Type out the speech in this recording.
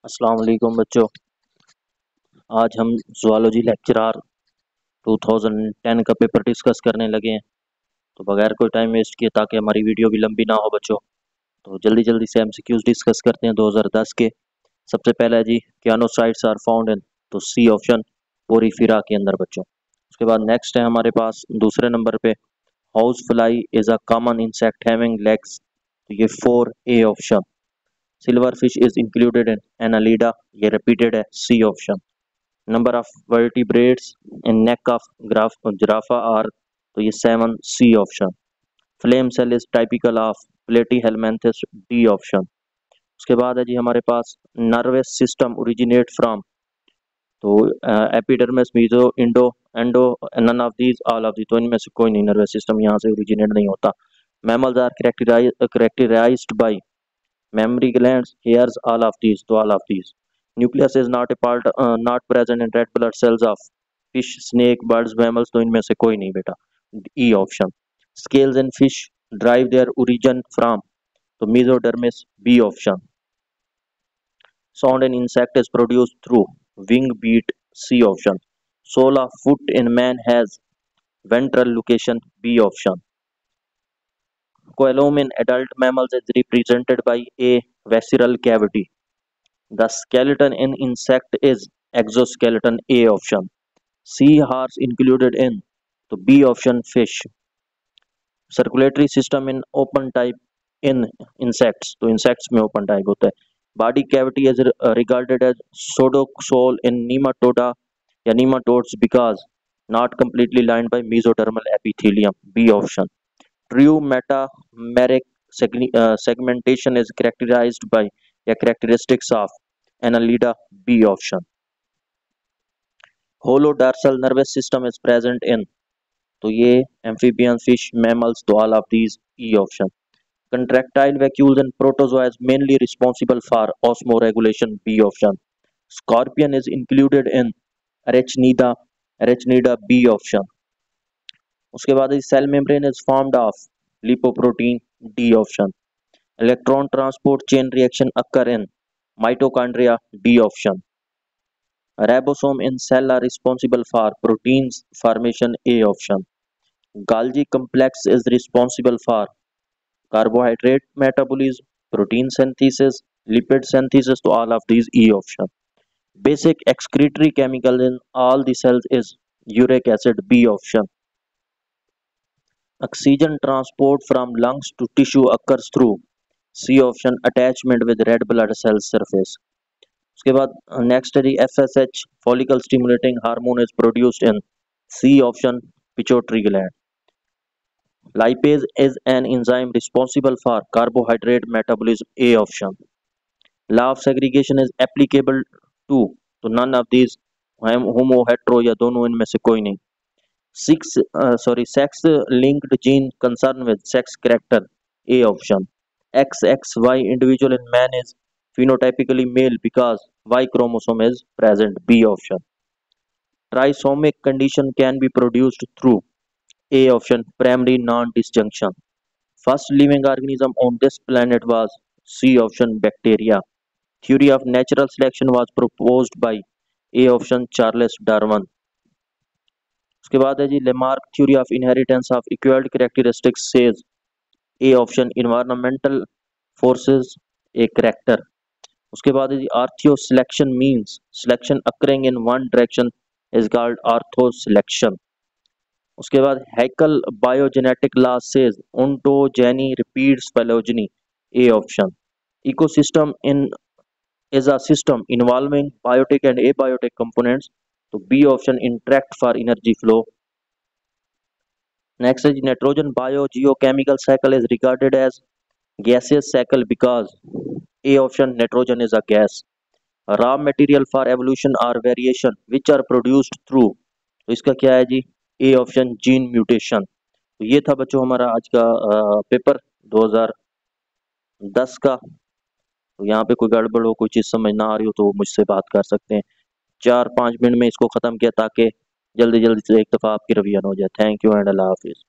अस्सलाम वालेकुम बच्चों। आज हम ज़ूलॉजी लेक्चरर 2010 का पेपर डिस्कस करने लगे हैं। तो बगैर कोई टाइम वेस्ट किए, ताकि हमारी वीडियो भी लंबी ना हो बच्चों, तो जल्दी जल्दी से एमसीक्यूज डिस्कस करते हैं 2010 के। सबसे पहला है जी, क्यानोसाइट्स आर फाउंड इन, तो सी ऑप्शन, पोरीफेरा के अंदर बच्चों। उसके बाद नेक्स्ट है हमारे पास दूसरे नंबर पे, house fly is a common insect having legs, तो ये 4 A option. Silver fish is included in Annelida, ये रिपीटेड है, C option. Number of vertebrates in neck of Giraffa are, तो ये 7, C option. Flame cell is typical of Platyhelminthes, D option. उसके बाद है जी हमारे पास नर्वस सिस्टम ओरिजिनेट फ्रॉम, तो epidermis, meso, endo, endo, none of these, all of दी, तो इनमें से कोई नहीं, नर्वस सिस्टम यहाँ से ओरिजिनेट नहीं होता। Mammals are characterised by memory glands, hairs, all of these, तो all of these. Nucleus is not a part, not present in red blood cells of fish, snake, birds, mammals, तो इनमें से कोई नहीं बेटा, E option. Scales in fish derive their origin from, तो mesodermis, B option. Sound in insect is produced through wing beat, C option. Sole of foot in man has ventral location, B option. Coelom in adult mammals is represented by a visceral cavity. The skeleton in insect is exoskeleton, A option. Sea horse included in, तो B option, fish. Circulatory system in open type in insects, तो insects में open type होता है. Body cavity is regarded as pseudosol in nematoda या nematodes because not completely lined by mesodermal epithelium, B option. True metameric segmentation is characterized by या characteristics of Annelida, B option. Holodorsal nervous system is present in, तो ये amphibians, fish, mammals, तो all of these, E option. Contractile vacuoles in protozoa is mainly responsible for osmoregulation, B option. Scorpion is included in Arachnida, B option. उसके बाद cell membrane is formed of lipoprotein, D option. Electron transport chain reaction occur in mitochondria, D option. Ribosome in cell are responsible for proteins formation, A option. Golgi complex is responsible for carbohydrate metabolism, protein synthesis, lipid synthesis, to all of these, E option. Basic excretory chemical in all the cells is uric acid, B option. Oxygen transport from lungs to tissue occurs through, C option, attachment with red blood cell surface. उसके बाद next है जी, FSH follicle stimulating hormone is produced in, C option, pituitary gland. Lipase is an enzyme responsible for carbohydrate metabolism, A option. Law of segregation is applicable to, तो none of these, homo hetero या दोनों, इनमें से कोई नहीं. Sex linked gene concern with sex character, A option. XXY individual in man is phenotypically male because Y chromosome is present, B option. Trisomic condition can be produced through, A option, primary non-disjunction. First living organism on this planet was, C option, bacteria. Theory of natural selection was proposed by, A option, Charles Darwin. उसके बाद है जी, Lamarck theory of inheritance of acquired characteristics says, A option, environmental forces a character. उसके बाद है जी, ortho selection means selection occurring in one direction is called ortho selection. उसके बाद Haeckel biogenetic law says ontogeny repeats phylogeny, A option. Ecosystem in is a system involving biotic and abiotic components, तो B option, interact for energy flow. Next है जी, nitrogen bio geochemical cycle is regarded as gaseous cycle because, A option, nitrogen is a gas. Raw material for evolution or variation which are produced through, तो इसका क्या है जी, A option, gene mutation. तो ये था बच्चों हमारा आज का पेपर 2010 का. तो यहाँ पे कोई गड़बड़ हो, कोई चीज़ समझ ना आ रही हो, तो मुझसे बात कर सकते हैं. 4-5 मिनट में इसको ख़त्म किया ताकि जल्दी जल्दी से एक दफ़ा आपकी रिवीजन हो जाए. थैंक यू एंड अल्लाह हाफिज़.